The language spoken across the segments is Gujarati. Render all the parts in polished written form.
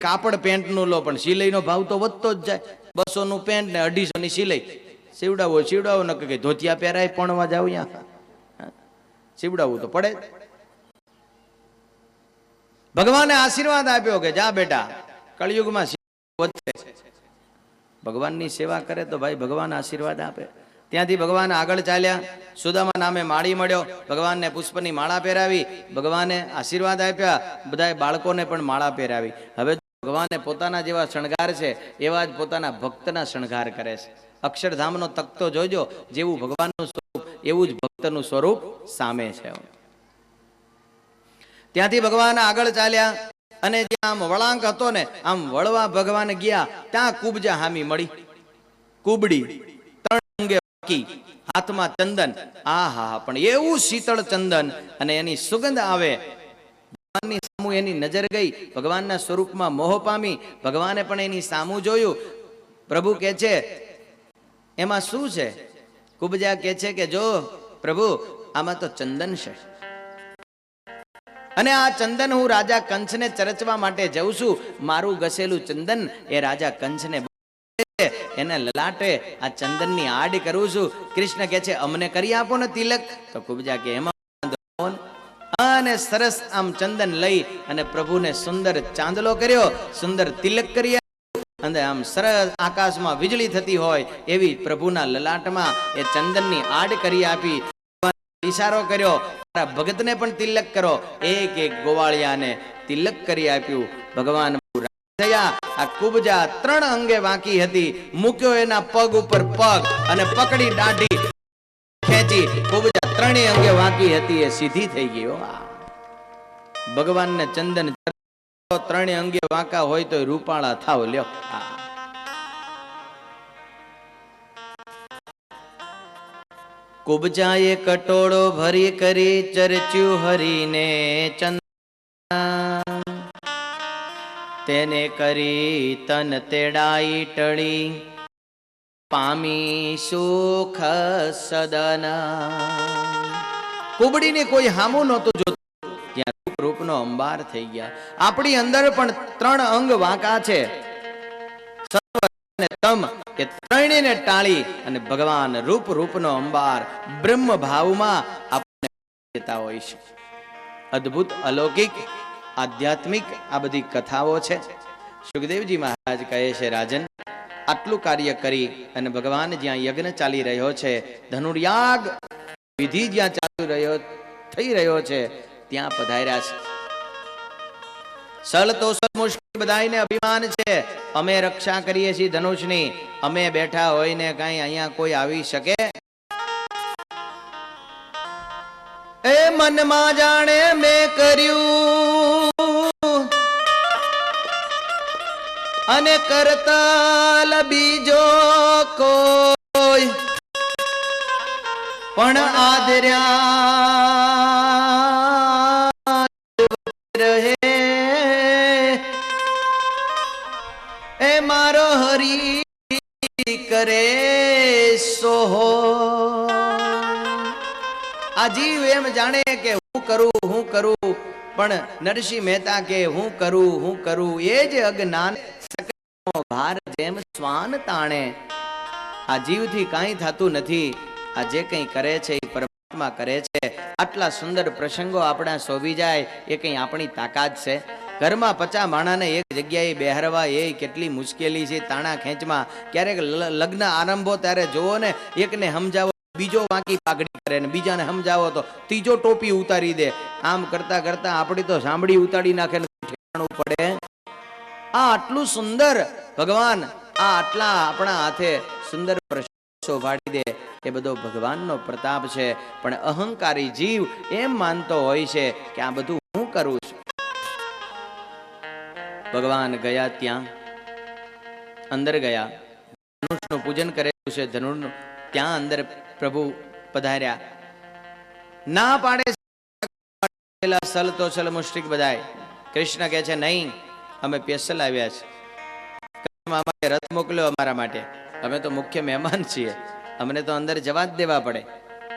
કાપડ પેન્ટ નું લો પણ સિલાઈનો ભાવ તો વધતો જ જાય. 200 નું પેન્ટ ને 250 ની સિલાઈ. સીવડાવો ન કે ધોતિયા પહેરાય પણવા જાવ અહીંયા, સીવડાવવું તો પડે. ભગવાને આશીર્વાદ આપ્યો કે જા બેટા, કળિયુગમાં વધશે. ભગવાનની સેવા કરે તો ભાઈ ભગવાન આશીર્વાદ આપે. ત્યાંથી ભગવાન આગળ ચાલ્યા. સુદામા નામે માળી મળ્યો. ભગવાનને પુષ્પની માળા પહેરાવી. ભગવાને આશીર્વાદ આપ્યા. બધા બાળકોને પણ માળા પહેરાવી. હવે ભગવાને પોતાના જેવા શણગાર છે એવા જ પોતાના ભક્તના શણગાર કરે છે. અક્ષરધામનો તખતો જોજો, જેવું ભગવાનનું સ્વરૂપ એવું જ ભક્તનું સ્વરૂપ સામે છે. ત્યાંથી ભગવાન આગળ ચાલ્યા અને જ્યાં આમ વળાંક હતો ને, આમ વળવા ભગવાન ગયા ત્યાં કુબજા હામી મળી. કુબડી 3 અંગે વાકી, હાથમાં ચંદન. આહા, પણ એવું શીતળ ચંદન અને એની સુગંધ આવે. ભગવાનની સામું એની નજર ગઈ, ભગવાનના સ્વરૂપમાં મોહ પામી. ભગવાને પણ એની સામું જોયું. પ્રભુ કહે છે એમાં શું છે? કુબજા કહે છે કે જો પ્રભુ, આમાં તો ચંદન છે અને આ ચંદન હું રાજા કંસને ચરચવા માટે જઉં છું. મારું ઘસેલું ચંદન એ રાજા કંસને એને લલાટે આ ચંદનની આડ કરું છું. કૃષ્ણ કહે છે અમને કરી આપો ને તિલક. તો કુબજા કે એમાં, અને સરસ આમ ચંદન લઈ અને પ્રભુને સુંદર ચાંદલો કર્યો, સુંદર તિલક કરી અને આમ સરસ આકાશમાં વીજળી થતી હોય એવી પ્રભુના લલાટમાં એ ચંદનની આડ કરી આપી. ઈશારો કર્યો, મારા ભગતને પણ તિલક કરો. એક એક ગોવાળિયાને તિલક કરી આપ્યું. ભગવાન થયા. આ કુબજા 3 અંગે વાંકી હતી. મૂક્યો એના પગ ઉપર પગ અને પકડી દાઢી ખેંચી. કુબજા 3 અંગે વાંકી હતી એ સીધી થઈ ગઈ. ભગવાનને ચંદન 3 અંગે વાંકા હોય તો રૂપાળા થાવ લ્યો. કુબજાએ કટોળો ભરી કરી ચરચ્યું હરીને ચંદન. તેને કરી તન તેડાઈ ટળી પામી સુખ સદન. કુબડીને કોઈ હામું નહોતું જોતું, ત્યાં રૂપનો અંબાર થઈ ગયા. આપણી અંદર પણ 3 અંગ વાંકા છે. તમ કે 3ને ટાળી અને ભગવાન રૂપનો અંબાર બ્રહ્મ ભાવમાં આપણે દેતા હોય છે. અદ્ભુત, અલૌકિક, આધ્યાત્મિક આ બધી કથાઓ છે. સુખદેવજી મહારાજ કહે છે રાજન, આટલું કાર્ય કરી અને ભગવાન જ્યાં યજ્ઞ ચાલી રહ્યો છે, ધનુર્યાગ વિધિ જ્યાં થઈ રહ્યો છે ત્યાં પધાર્યા છે. સળ તો સળ મુશ્કેલ બધાને અભિમાન છે, અમે રક્ષા કરીએ છીએ ધનુષની. અમે બેઠા હોય ને કઈ અહીંયા કોઈ આવી શકે? એ મનમાં જાણે મેં કર્યું અને કરતલ બીજો કોઈ પણ આદર્યા રહે. એ મારો હરી કરે સોહો. આ જીવ એમ જાણે કે હું કરું, પણ નરસિંહ મહેતા કે હું કરું એ જ અજ્ઞાન સકળનો ભાર જેમ શ્વાન તાણે. આ જીવથી કાંઈ થતું નથી. આ જે કંઈ કરે છે એ પરમાત્મા કરે છે. આટલા સુંદર પ્રસંગો આપણા શોભી જાય એ કંઈ આપણી તાકાત છે? ઘરમાં 50 માણાને એક જગ્યાએ બેહારવા એ કેટલી મુશ્કેલી છે. તાણા ખેંચમાં ક્યારેક લગ્ન આરંભો ત્યારે જોવો ને, એકને સમજાવો બીજો વાંકી પાઘડી કરે, ને બીજાને સમજાવો તો ત્રીજો ટોપી ઉતારી દે. આમ કરતા કરતા આપણી તો સાંભળી ઉતારી નાખે ને ઠેકાણું પડે. આ આટલું સુંદર ભગવાન આ આટલા આપણા હાથે સુંદર શોભાડી દે એ બધો ભગવાનનો પ્રતાપ છે. પણ અહંકારી જીવ એમ માનતો હોય છે કે આ બધું હું કરું છું. ભગવાન ગયા ત્યાં અંદર ગયા, ધનુષનું પૂજન કરેલું છે. ધનુષનું ત્યાં અંદર પ્રભુ પધાર્યા. ના પાડે સલ તો સલ મુશ્રિક બધાય. કૃષ્ણ કહે છે નહીં, અમે સ્પેશિયલ આવ્યા છે. રથ મોકલ્યો અમારા માટે. અમે તો મુખ્ય મહેમાન છીએ, અમને તો અંદર જવા જ દેવા પડે.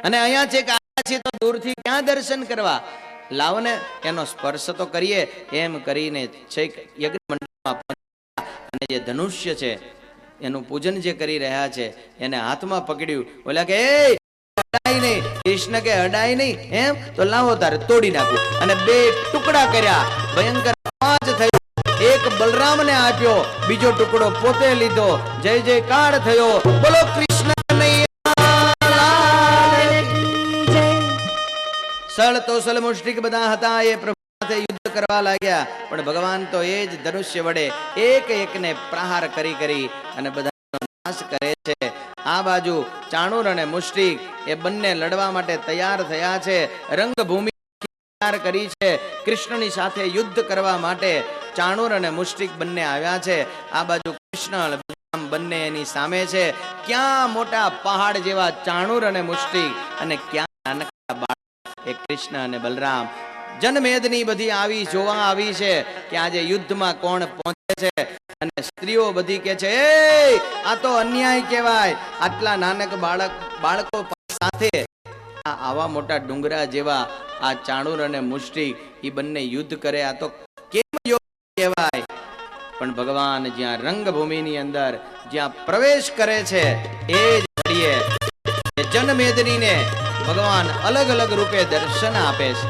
અને અહીંયા છે કે આવ્યા છીએ તો દૂરથી ક્યાં દર્શન કરવા? લાવો ને એનો સ્પર્શ તો કરીએ. એમ કરીને છેક યજ્ઞ મંડપમાં જે ધનુષ્ય છે એનું પૂજન જે કરી રહ્યા છે એને હાથમાં પકડ્યું, બોલ્યા કે એ અડાય નહીં, કૃષ્ણ કે અડાય નહીં એમ તો લાવો તારે તોડી નાખું. અને બે ટુકડા કર્યા, ભયંકર અવાજ થયો. એક બલરામને આપ્યો, બીજો ટુકડો પોતે લીધો. જય જયકાર થયો, બોલો કૃષ્ણ સળ તોસલ મુષ્ટિક બધા હતા એ પ્રભુ સાથે યુદ્ધ કરવા લાગ્યા. પણ ભગવાન તો એ જ ધનુષ્ય વડે એક એકને પ્રહાર કરી કરી અને બધાનો નાશ કરે છે. આ બાજુ ચાણૂર અને મુષ્ટિક એ બંને લડવા માટે તૈયાર થયા છે. રંગભૂમિ તૈયાર કરી છે. કૃષ્ણની સાથે યુદ્ધ કરવા માટે ચાણૂર અને મુષ્ટિક બંને આવ્યા છે. આ બાજુ કૃષ્ણ બંને એની સામે છે. ક્યાં મોટા પહાડ જેવા ચાણૂર અને મુષ્ટિક અને ક્યાં નાનકડા બાળ એ કૃષ્ણ અને બલરામ. જનમેદની બધી આવી જોવા આવી છે કે આજે યુદ્ધમાં કોણ પહોંચે છે. અને સ્ત્રીઓ બધી કે છે આ તો અન્યાય કહેવાય, આટલા નાનક બાળકો સાથે આવા મોટા ડુંગરા જેવા આ ચાણૂર અને મુષ્ટિક એ બંને યુદ્ધ કરે, આ તો કેમ યોગ્ય કહેવાય. પણ ભગવાન જ્યાં રંગભૂમિની અંદર જ્યાં પ્રવેશ કરે છે એ જ ઘડીએ જનમેદનીને ભગવાન અલગ અલગ રૂપે દર્શન આપે છે.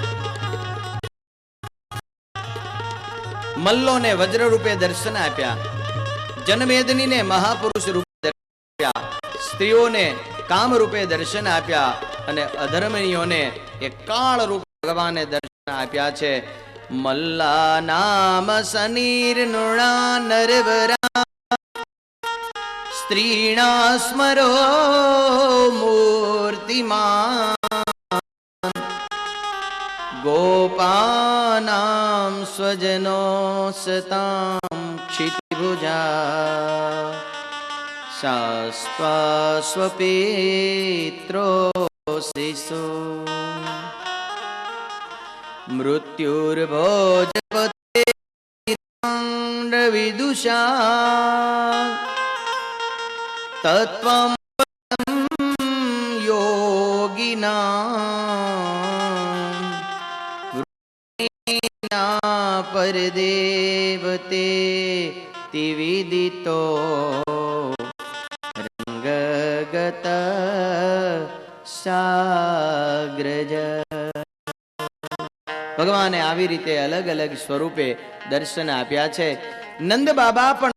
મલ્લોને વજ્ર રૂપે દર્શન આપ્યા, જનમેદનીને મહાપુરુષ રૂપે દર્શન આપ્યા, સ્ત્રીઓને કામ રૂપે દર્શન આપ્યા અને અધર્મીઓને એ કાળ રૂપે ભગવાને દર્શન આપ્યા છે. મલ્લા નામ સનીર નૃણા નરવરા સ્ત્રીણા સ્મરો મૂર્તિમાન ગોપાનામ સ્વજનો સતામ ક્ષિતિભુજા શાસ્વા સ્વપિત્રો શિશુ મૃત્યુર્ભોજપતે વિદુષા તત્વં યોગિના પરદેવતે તિવિદિતો રંગગત સાગ્રજ. ભગવાને આવી રીતે અલગ અલગ સ્વરૂપે દર્શન આપ્યા છે. નંદ બાબા પણ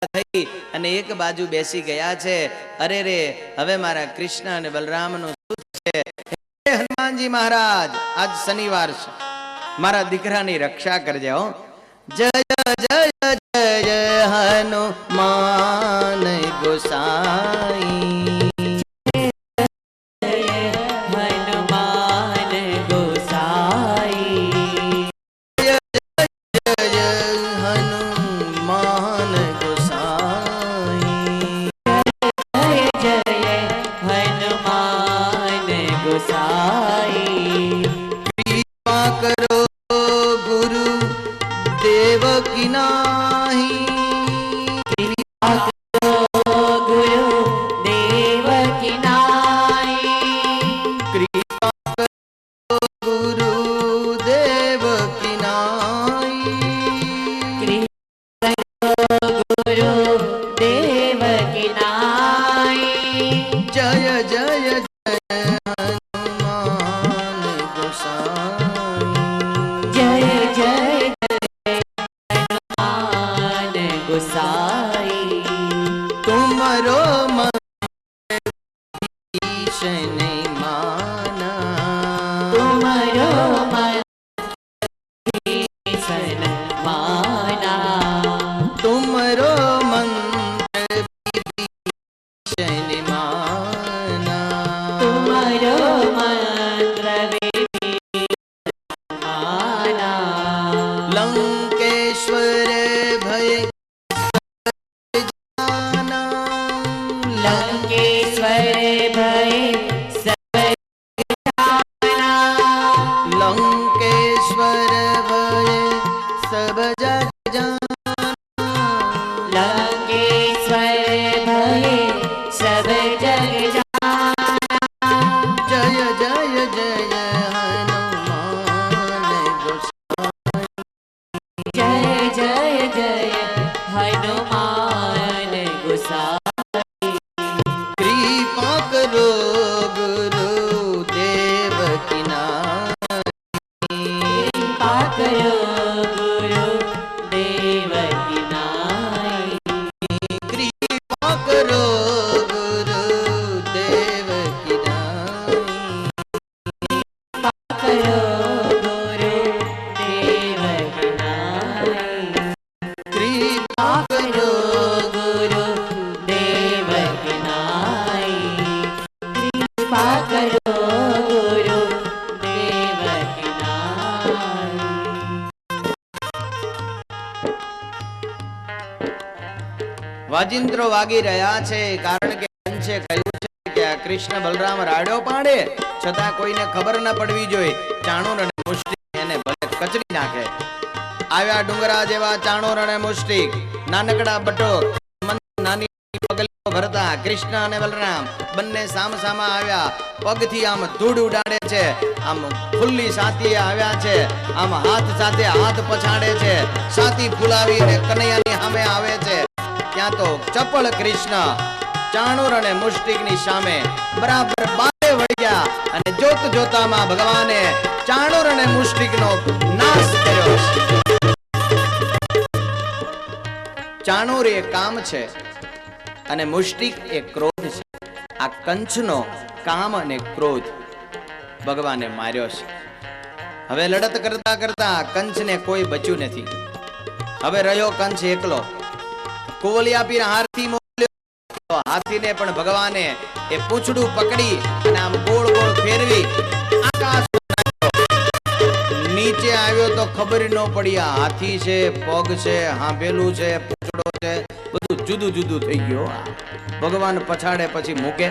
થઈ અને એક બાજુ બેસી ગયા છે. અરે રે હવે મારા કૃષ્ણ અને બલરામનું શું થશે? હનુમાનજી મહારાજ આજ શનિવાર છે, મારા દીકરાની રક્ષા કરજે હો. જય જય જય હનુમાન ગોસાઈ. હનુમાન ગુસાઈ કૃપા કરો ગુરુ દેવ કિનારી કૃપા કરો ગુરુ દેવ કિનારી કૃપા કરો ગુરુ દેવ કિનારી કરો ગુરુ દેવ કિનારી કૃપા કરો ગુરુ દેવ કિનારી કૃપા કરો ગુરુ દેવ કિનારી વાજિંત્રો વાગી રહ્યા છે કારણ કે કંસે કહ્યું છે કે આ કૃષ્ણ બલરામ રાડ્યો પાડે છતાં કોઈને ખબર ન પડવી જોઈએ. ચાણૂર અને મુષ્ટિક એને ભલે કચડી નાખે. આવ્યા ડુંગરા જેવા ચાણૂર અને મુષ્ટિક, નાનકડા બટોક, નાની પગલીઓ ભરતા કૃષ્ણ અને બલરામ બંને સામસામા આવ્યા. પગથી આમ ધૂળ ઉડાડે છે, આમ ખુલ્લી સાતીએ આવ્યા છે, આમ હાથ સાથે હાથ પછાડે છે, સાતી ફૂલાવીને કનૈયાની સામે આવે છે. ત્યાં તો ચપળ કૃષ્ણ ચાણૂર અને મુષ્ટિકની સામે બરાબર બારે વળગ્યા અને જોત જોતામાં ભગવાને ચાણૂર અને મુષ્ટિકનો નાશ કર્યો. ચાણૂર એ કામ છે અને મુષ્ટિક એ ક્રોધ છે. આ કંસનો કામ અને ક્રોધ ભગવાને માર્યો છે. હવે લડત કરતા કરતા કંસને કોઈ બચ્યું નથી. હવે રહ્યો કંસ એકલો. કુવલિયા પીર હાથી મોકલ્યો. હાથીને પણ ભગવાને એ પૂંછડું પકડી અને આમ ગોળ ગોળ ફેરવી આકાશ નીચે આવ્યો તો ખબર ન પડી આ હાથી છે, પગ છે, હાંભેલું છે, પૂંછડો છે, બધું જુદું જુદું થઈ ગયો. ભગવાન પછાડે પછી મૂકે.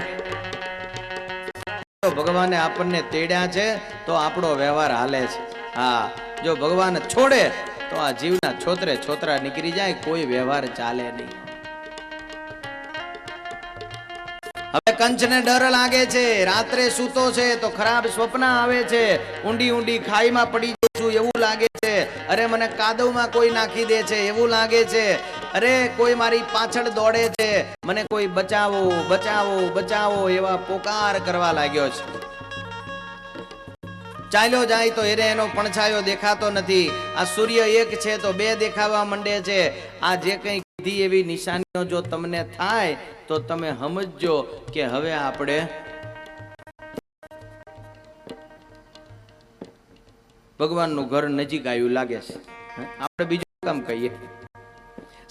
ભગવાને આપણને તેડ્યા છે તો આપણો વ્યવહાર હાલે છે. હા, જો ભગવાન છોડે તો આ જીવના છોતરે છોતરા નીકળી જાય, કોઈ વ્યવહાર ચાલે નહીં. હવે કંચને ડર લાગે છે. રાત્રે સૂતો છે તો ખરાબ સ્વપ્ન આવે છે. ઊંડી ઊંડી ખાઈમાં પડી જઉં એવું લાગે છે. અરે મને કાદવમાં કોઈ નાખી દે છે એવું લાગે છે. અરે કોઈ મારી પાછળ દોડે છે, મને કોઈ બચાવો બચાવો બચાવો એવા પોકાર કરવા લાગ્યો છે. ચાલ્યો જાય તો એનો પડછાયો દેખાતો નથી. આ સૂર્ય એક છે તો બે દેખાવા માંડે છે. આ જે કંઈ કીધી એવી નિશાનીઓ જો તમને થાય તો તમે સમજજો કે હવે આપણે ભગવાનનું ઘર નજીક આવ્યું લાગે છે. આપણે બીજું કામ કહીએ.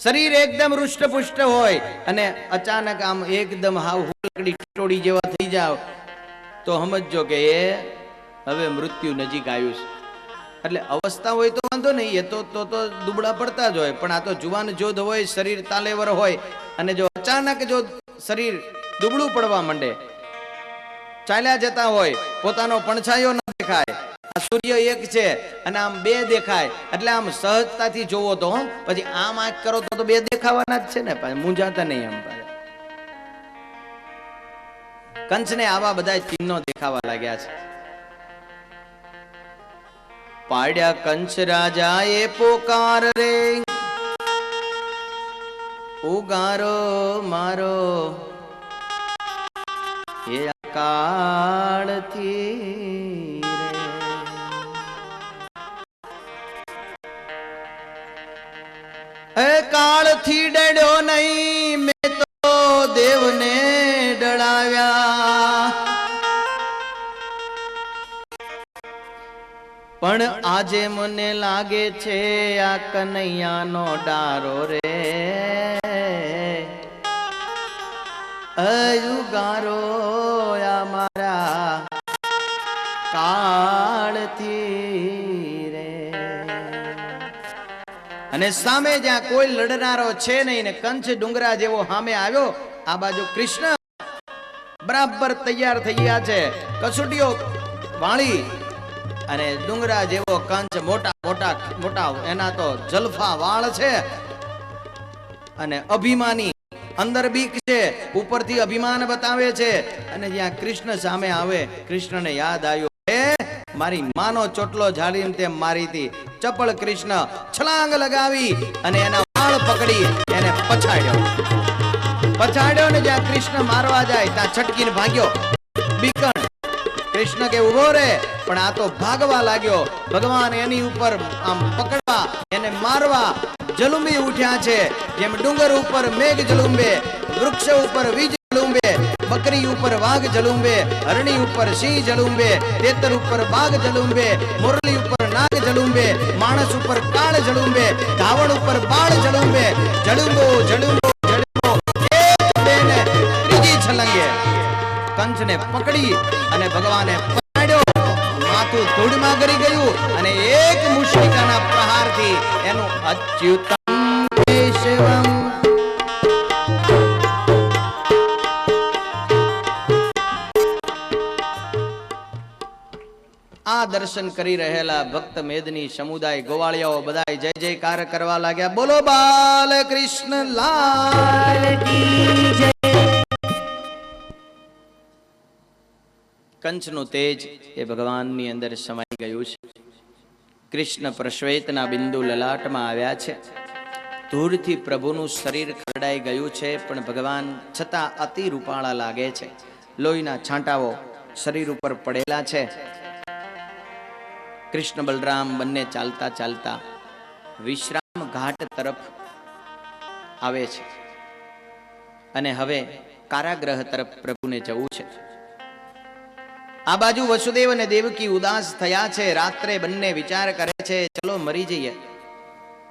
શરીર એકદમ રૂષ્ટપુષ્ટ હોય અને અચાનક આમ એકદમ હાવ હુલકડી ટીટોડી જેવા થઈ જાવ તો સમજજો કે એ હવે મૃત્યુ નજીક આવ્યું છે. એટલે અવસ્થા હોય તો વાંધો નહીં, એ તો દુબળા પડતા જ હોય. પણ આ તો જુવાન જોધ હોય, શરીર તાલેવર હોય અને જો અચાનક જો શરીર દુબળું પડવા માંડે, ચાલ્યા જતા હોય, પોતાનો પડછાયો ન દેખાય, આ સૂર્ય એક છે અને આમ બે દેખાય, એટલે આમ સહજતાથી જોવો તો પછી આમ આંખ કરો તો બે દેખાવાના જ છે ને, મૂંઝાતા નહીં. આમ કંસને આવા બધા ચિહ્નો દેખાવા લાગ્યા છે. પાડ્યા કંસ રાજા એ પોકાર રે, ઉગારો મારો એ કાળથી રે, એ કાળથી ડળ્યો નહીં, મેં તો દેવને ડળાવ્યા. પણ આજે મને લાગે છે આ કનૈયાનો ડારો રે, અયુગારો આ મારા કાળથી રે. અને સામે જ્યાં કોઈ લડનારો છે નહીં ને કંસ ડુંગરા જેવો સામે આવ્યો. આ બાજુ કૃષ્ણ બરાબર તૈયાર થઈ ગયા છે, કસુટીઓ વાળી, અને ડુંગરા જેવો કંચ મોટા મોટા મોટા એના તો જલફા વાળ છે અને અભિમાની, અંદર બીક છે, ઉપરથી અભિમાન બતાવે છે. અને જ્યાં કૃષ્ણ સામે આવે, કૃષ્ણને યાદ આવ્યું, મારી માનો ચોટલો ઝાડીને તેમ મારી હતી. ચપળ કૃષ્ણ છલાંગ લગાવી અને એના બાળ પકડી એને પછાડ્યો ને જ્યાં કૃષ્ણ મારવા જાય ત્યાં છટકીને ભાગ્યો. બીકણ કૃષ્ણ કે ઉભો રે, પણ આ તો ભાગવા લાગ્યો. ભગવાન એની ઉપર આમ પકડવા, એને મારવા જલુંબી ઉઠ્યા છે. જેમ ડુંગર ઉપર મેઘ જલુંબે, વૃક્ષ ઉપર વીજ જલુંબે, બકરી ઉપર વાઘ જલુંબે, હરણી ઉપર સિંહ જલુંબે, તેતર ઉપર બાઘ જલુંબે, મુરલી ઉપર નાગ જલુંબે, માણસ ઉપર કાળ જલુંબે, ધાવણ ઉપર બાળ જલુંબે. જલુંબો જલુંબો જલુંબો એક બે ને ત્રીજી છલંગે કંસને પકડી અને ભગવાને પકડ્યો. માથું ધૂળમાં કરી ગયું અને એક મુશ્રિકાના પ્રહારથી એનું અચ્યુતમ કેશવમ આ દર્શન કરી રહેલા ભક્ત મેદની સમુદાય ગોવાળિયાઓ બધા જય જયકાર કરવા લાગ્યા. બોલો બાલકૃષ્ણ લાલ કી જય. કંસનું તેજ એ ભગવાનની અંદર સમાઈ ગયું છે. કૃષ્ણ પ્રશ્વેતના બિંદુ લલાટમાં આવ્યા છે. ધૂળથી પ્રભુનું શરીર ખરડાઈ ગયું છે, પણ ભગવાન છતાં અતિ રૂપાળા લાગે છે. લોહીના છાંટાઓ શરીર ઉપર પડેલા છે. કૃષ્ણ બલરામ બંને ચાલતા ચાલતા વિશ્રામ ઘાટ તરફ આવે છે અને હવે કારાગૃહ તરફ પ્રભુને જવું છે. આ બાજુ વસુદેવ અને દેવકી ઉદાસ થયા છે. રાત્રે બંને વિચાર કરે છે ચલો મરી જઈએ,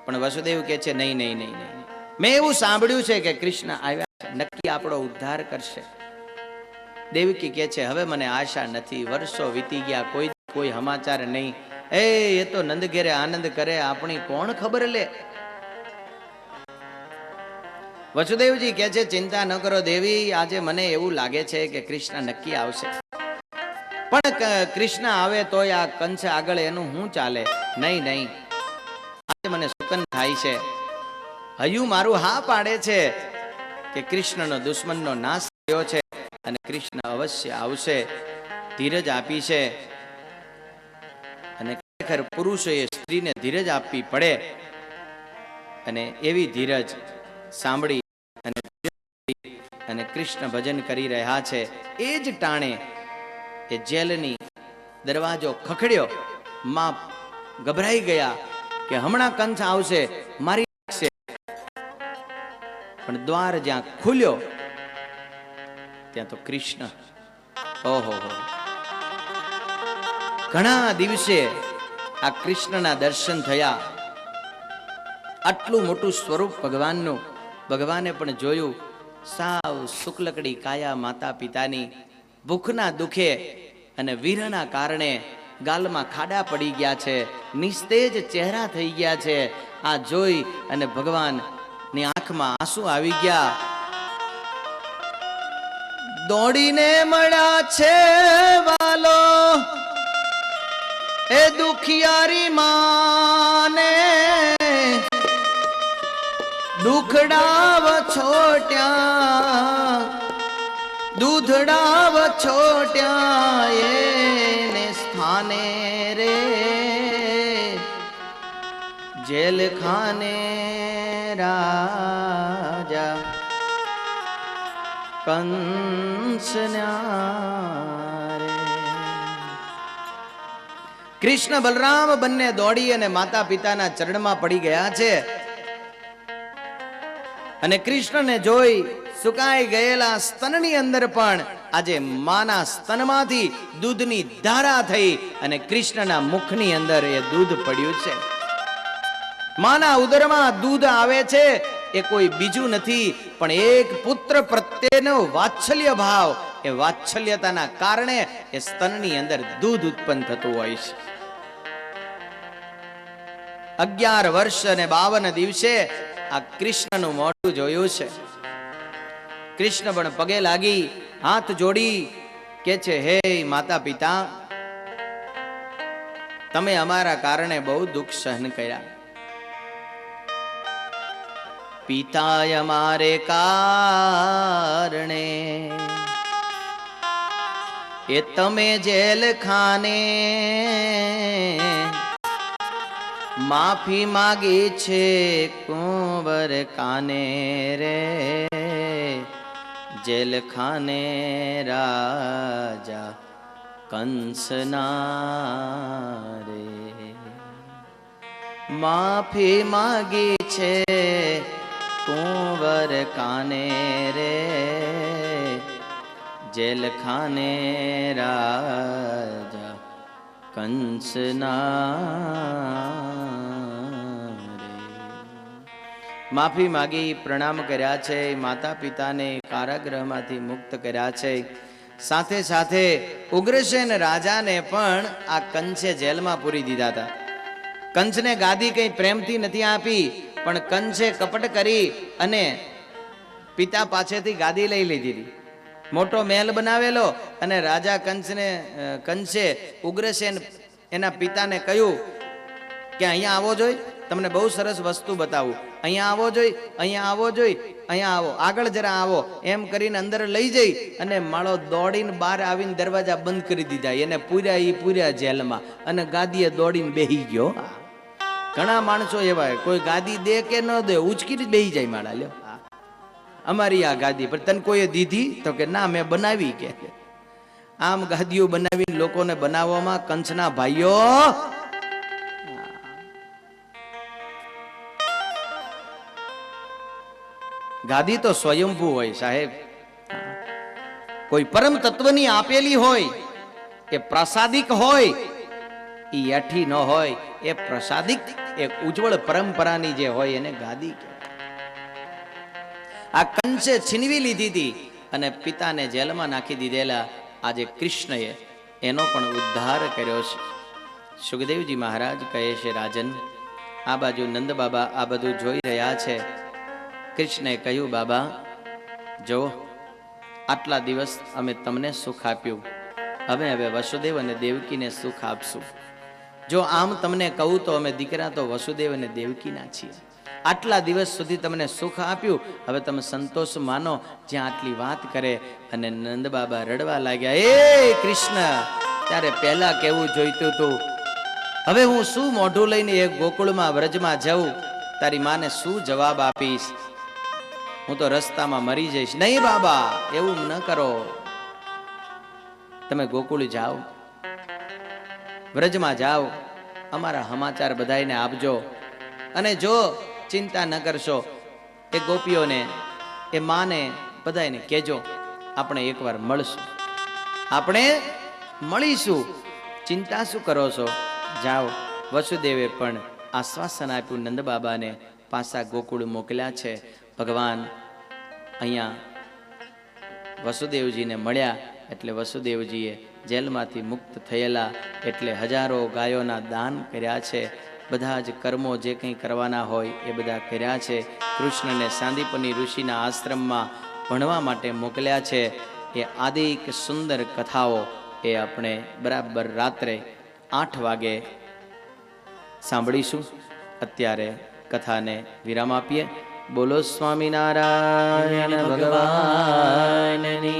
પણ વસુદેવ કહે છે નહીં નહીં નહીં નહીં, મેં એવું સાંભળ્યું છે કે કૃષ્ણ આવ્યા છે, નક્કી આપણો ઉદ્ધાર કરશે. દેવકી કહે છે હવે મને આશા નથી, વર્ષો વીતી ગયા, કોઈ સમાચાર નહીં. એ તો નંદ ઘેરે આનંદ કરે, આપણી કોણ ખબર લે. વસુદેવજી કહે છે ચિંતા ન કરો દેવી, આજે મને એવું લાગે છે કે કૃષ્ણ નક્કી આવશે. પણ કૃષ્ણ આવે તોય આ કંસ આગળ એનું શું ચાલે? નહીં નહીં, આજે મને સુકન થાય છે. હયું મારું હા પાડે છે કે કૃષ્ણનો દુશ્મનનો નાશ થયો છે અને કૃષ્ણ અવશ્ય આવશે. ધીરજ આપી છે અને ખરેખર પુરુષોએ સ્ત્રીને ધીરજ આપવી પડે, અને એવી ધીરજ સાંભળી અને કૃષ્ણ ભજન કરી રહ્યા છે. એ જ ટાણે એ જેલની દરવાજો ખખડ્યો. માં ગભરાઈ ગયા કે હમણાં કંસ આવશે, મારી નાખશે. પણ દ્વાર જ્યાં ખુલ્યો ત્યાં તો કૃષ્ણ. ઓહો, ઘણા દિવસે આ કૃષ્ણના દર્શન થયા. આટલું મોટું સ્વરૂપ ભગવાનનું ભગવાને પણ જોયું. સાવ શુક્લકડી કાયા માતા પિતાની, ભૂખના દુખે અને વીરના કારણે ગાલમાં ખાડા પડી ગયા છે, નિસ્તેજ ચહેરા થઈ ગયા છે. આ જોઈ અને ભગવાનની આંખમાં આંસુ આવી ગયા. દોડીને મળ્યા છે વાલો એ દુખિયારી માને, દુખડાવ છોટ્યા દૂધડાવ છોટ્યા એને સ્થાને રે, જેલ ખાને રાજા કંસના રે. કૃષ્ણ બલરામ બંને દોડી અને માતા પિતાના ચરણમાં પડી ગયા છે. અને કૃષ્ણને જોઈ સુકાઈ ગયેલા સ્તનની અંદર પણ આજે માના સ્તનમાંથી દૂધની ધારા થઈ અને કૃષ્ણના મુખની અંદર એ દૂધ પડ્યું છે. માના ઉદરમાં દૂધ આવે છે એ કોઈ બીજું નથી પણ એક પુત્ર પ્રત્યેનો વાત્સલ્ય ભાવ. એ વાત્સલ્યતાના કારણે એ સ્તનની અંદર દૂધ ઉત્પન્ન થતું હોય છે. 11 વર્ષ અને 52 દિવસે આ કૃષ્ણનું મોઢું જોયું છે. કૃષ્ણ પણ પગે લાગી હાથ જોડી કે છે હે માતા પિતા, તમે અમારા કારણે બહુ દુઃખ સહન કર્યા. પિતાય અમારે કારણે એ તમે જેલ ખાને માફી માગી છે कुंवर काने रे जेल खाने राजा कंसना रे माफी मागी छे कुंवर काने रे जेल खाने राजा कंसना रे माफी मागी प्रणाम कर्या छे माता पिताने कारागृहमांथी मुक्त कर्या छे साथे साथे उग्रसेन राजाने पण आ कंसे जेलमां पूरी दीधा था कंसने गादी कई प्रेमथी नथी आपी पण कंसे कपट करी अने पिता पासेथी गादी लई लीधी मोटो महल बनावेलो अने राजा कंसे उग्रसेन एना पिताने कह्युं के अहींया आवो जोई तमने बहु सरस वस्तु बतावुं अहींया आवो जोई अहींया आवो जोई अहींया आवो आगळ जरा आवो एम करीने अंदर लई जई अने माळो दौड़ीने बहार आवीने दरवाजा बंद करी दीधा एने पूर्या जेलमां अने गादीए दौड़ीने बेही गयो घणा माणसो एवा कोई गादी दे के न दे उचकीने बेही जाय माळा ल्यो अमारी आ गादी पर तन कोई दीधी तो के ना मैं बनावी के आम गादीओ बनावीने लोकोने बनाववामां कंसना भाईओ गादी तो स्वयंभू होय साहेब कोई परम तत्वनी आपेली होय ए प्रसादिक होय ई अठी न होय ए प्रसादिक एक उज्जवल परंपरानी जे होय एने गादी के आ कंसे छीनवी लीधी थी अने पिताने जेलमां नाखी दीधेला आज कृष्णए एनो पण उद्धार कर्यो छे सुखदेवजी महाराज कहे छे राजन आ बाजू नंद बाबा आ बधुं जोई रह्या छे कृष्णे कह्युं बाबा जो आटला दिवस अमे तमने सुख आप्युं हवे हवे वसुदेव अने देवकीने सुख आपशुं जो आम तमने कहूं तो अमे दीकरा तो वसुदेव अने देवकीना छीए आटला दिवस सुधी तमने सुख आप्युं हवे तमे संतोष मानो ज्यां आटली वात करे अने नंद बाबा रडवा लाग्या ए कृष्ण त्यारे पहेला केवुं जोईतुं तुं हवे हूँ शुं मोढुं लईने एक गोकुळमां व्रजमां जाऊं तारी माने शुं जवाब आपीश हूँ तो रस्तामां मरी जईश नहीं बाबा एवुं न करो तमे गोकुळ जाओ व्रजमां जाओ अमारा समाचार बधाईने आपजो अने जो चिंता न करशो ए गोपीओने ए माने बधाईने कहेजो आपणे एकवार मळशुं आपणे मळीशुं चिंता शुं करो छो जाओ वसुदेवे पण आश्वासन आप्युं नंद बाबाने पासा गोकुळ मोकल्या छे भगवान अहींया वसुदेवजीने मळ्या एटले वसुदेवजीए जेलमांथी मुक्त थयेला एटले हजारों गायोना दान कर्या छे बधा ज कर्मो जे कंई करवाना होय ए बधा कर्या छे कृष्णने सांदीपनी ऋषिना आश्रममां भणवा माटे मोकल्या छे ए आदिक सुंदर कथाओ ए आपणे बराबर रात्रे 8 वागे सांभळीशुं अत्यारे कथाने विराम आपीए बोलो स्वामीनारायण भगवाननी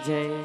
जय।